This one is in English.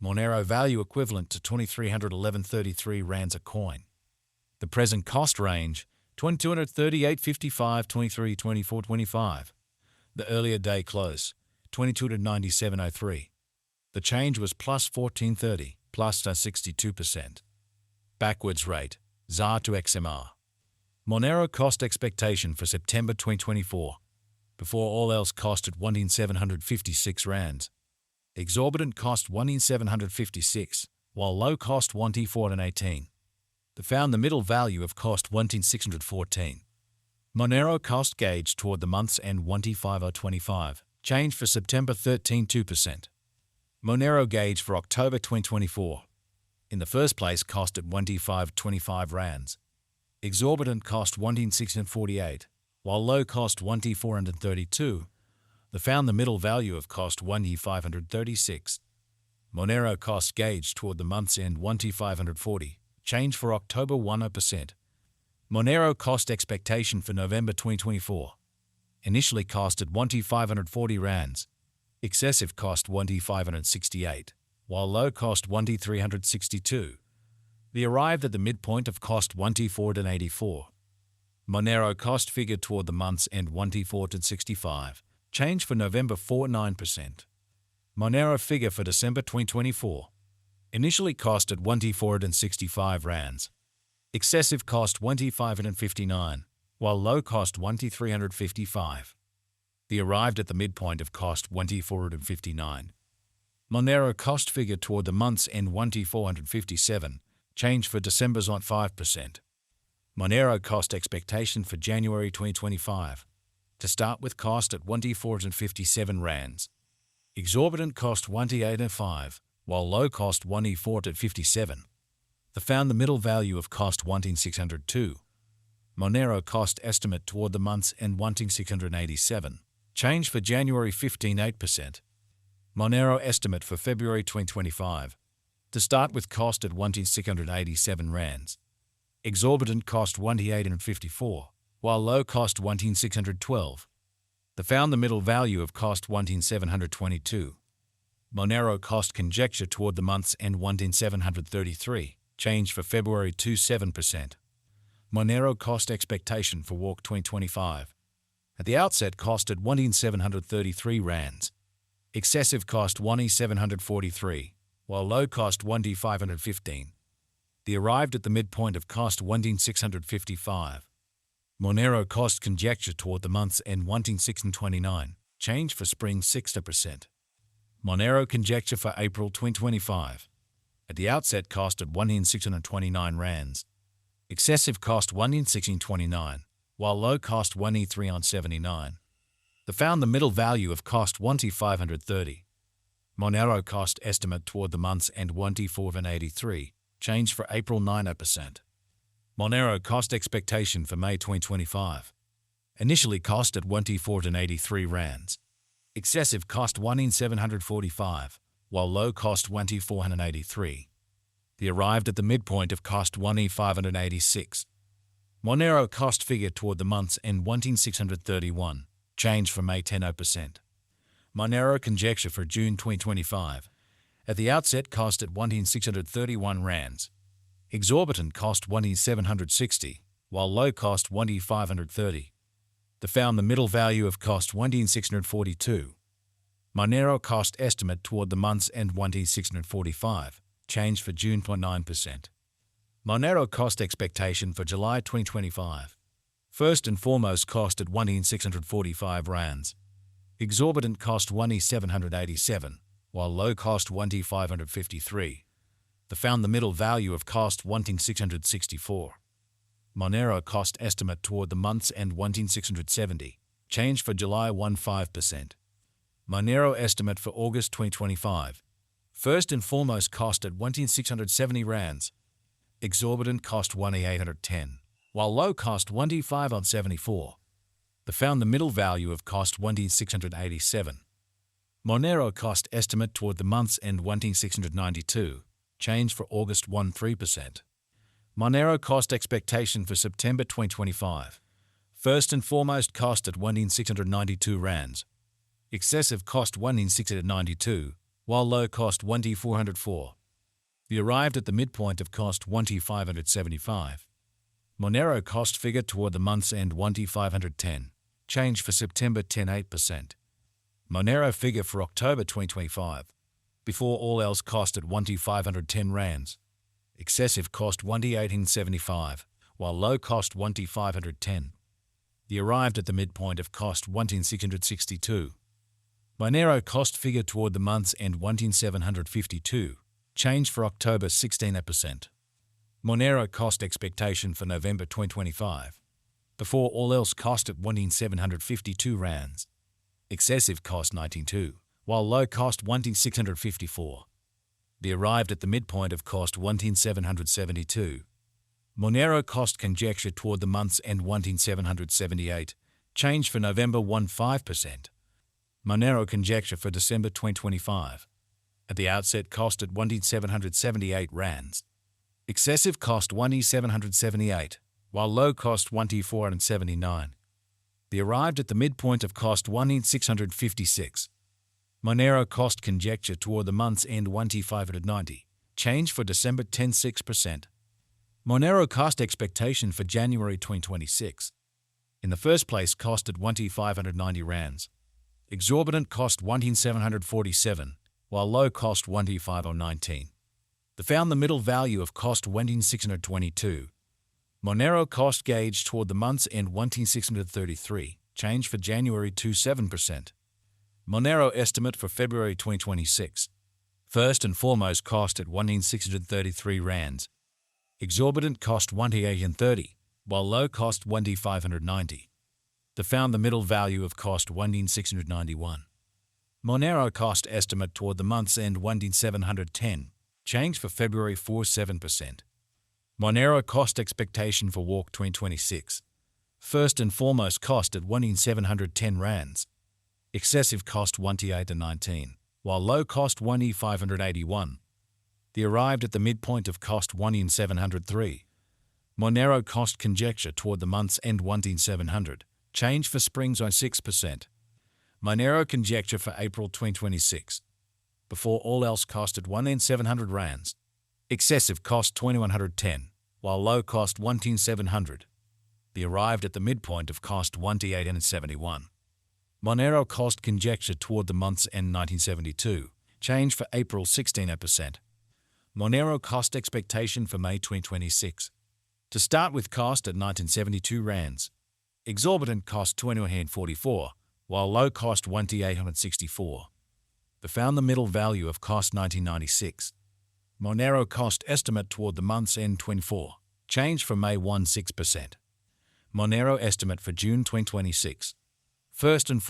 Monero value equivalent to 2,311.33 rands a coin. The present cost range, 238.55, 23, 24, 25. The earlier day close, 2297.03. The change was plus 1430, plus 62%. Backwards rate, ZAR to XMR. Monero cost expectation for September 2024. Before all else cost at 1,756 rands. Exorbitant cost 1,756, while low cost 1,418. The found the middle value of cost 1,614. Monero cost gauge toward the month's end 1,5025. Change for September 13 2%. Monero gauge for October 2024. In the first place cost at 1,525 rands. Exorbitant cost 1,648, while low cost 1,432. The found the middle value of cost 1,536. Monero cost gauge toward the month's end 1,540. Change for October 1%. Monero cost expectation for November 2024. Initially cost at 1,540 rands. Excessive cost 1,568, while low cost 1,362. The arrived at the midpoint of cost 1,484. Monero cost figure toward the month's end 1,465. Change for November 4.9%. Monero figure for December 2024. Initially cost at 1,465 rands. Excessive cost 1,559, while low cost 1,355. The arrived at the midpoint of cost 1,459. Monero cost figure toward the month's end 1,457. Change for December's on 5%. Monero cost expectation for January 2025. To start with cost at 1,457 rands. Exorbitant cost 1,805, while low cost 1,457. The found the middle value of cost 1,602. Monero cost estimate toward the month's end 1,687. Change for January 15.8%. Monero estimate for February 2025. To start with cost at 1,687 rands. Exorbitant cost 1,854, while low cost 1,612. The found the middle value of cost 1,722. Monero cost conjecture toward the month's end 1,733. Change for February 7%. Monero cost expectation for Walk 2025. At the outset cost at 1,733 rands. Excessive cost 1,743, while low cost 1,515. The arrived at the midpoint of cost 1,655. Monero cost conjecture toward the month's end 1,629. Change for spring 60%. Monero conjecture for April 2025. At the outset cost at 1,629 rands. Excessive cost 1,629, while low cost 1,379. The found the middle value of cost 1,530. Monero cost estimate toward the month's end 1,483. Change for April 9%. Monero cost expectation for May 2025. Initially cost at 1,483 rands. Excessive cost 1,745, while low cost 1,483. The arrived at the midpoint of cost 1,586. Monero cost figure toward the month's end 1,631. Change for May 10%. Monero conjecture for June 2025. At the outset cost at 1,631 rands. Exorbitant cost 1,760, while low cost 1,530. The found the middle value of cost 1,642. Monero cost estimate toward the month's end 1,645. Change for June 0.9%. Monero cost expectation for July 2025. First and foremost cost at 1,645 rands. Exorbitant cost 1,787, while low cost 1,553. The found the middle value of cost 1,664. Monero cost estimate toward the month's end 1,670. Change for July 1.5%. Monero estimate for August 2025. First and foremost cost at 1,670 rands. Exorbitant cost 1,810, while low cost 1,574. The found the middle value of cost 1,687. Monero cost estimate toward the month's end 1,692. Change for August 1.3%. Monero cost expectation for September 2025. First and foremost cost at 1,692 rands. Excessive cost 1,692, while low cost 1T404. The arrived at the midpoint of cost 1T575. Monero cost figure toward the month's end 1T510. Change for September 10.8%. Monero figure for October 2025. Before all else cost at 1T510 rands. Excessive cost 1T1875, while low cost 1T510. The arrived at the midpoint of cost 1T662. Monero cost figure toward the month's end 1T752. Change for October 16%. Monero cost expectation for November 2025. Before all else cost at 1T752 rands. Excessive cost 192, while low cost 1T654. The arrived at the midpoint of cost 1T772. Monero cost conjecture toward the month's end 1T778. Change for November 15%. Monero conjecture for December 2025. At the outset cost at 1T778 rands. Excessive cost 1T778, while low cost 1T479. The arrived at the midpoint of cost 1T656. Monero cost conjecture toward the month's end 1T590. Change for December 10.6%. Monero cost expectation for January 2026. In the first place cost at 1T590 rands. Exorbitant cost 1T747, while low cost 1T5019. The found the middle value of cost 1T622. Monero cost gauge toward the month's end 1T633. Change for January 2.7%. Monero estimate for February 2026. First and foremost cost at 1T633 rands. Exorbitant cost 1T830, while low cost 1T590. The found the middle value of cost 1T691. Monero cost estimate toward the month's end 1T710. Change for February 4.7%. Monero cost expectation for Walk 2026. First and foremost cost at 1T710 rands. Excessive cost 1T819, while low cost 1T581. The arrived at the midpoint of cost 1T703. Monero cost conjecture toward the month's end 1T700. Change for Spring Zone 6%. Monero conjecture for April 2026. Before all else cost at 1T700 rands. Excessive cost 2110, while low cost 1T700. The arrived at the midpoint of cost 1T871. Monero cost conjecture toward the month's end 1972. Change for April 16%. Monero cost expectation for May 2026. To start with cost at 1972 rands. Exorbitant cost 2144, while low cost 1T864. The found the middle value of cost 1996. Monero cost estimate toward the month's end 24. Change for May 16%. Monero estimate for June 2026. First and foremost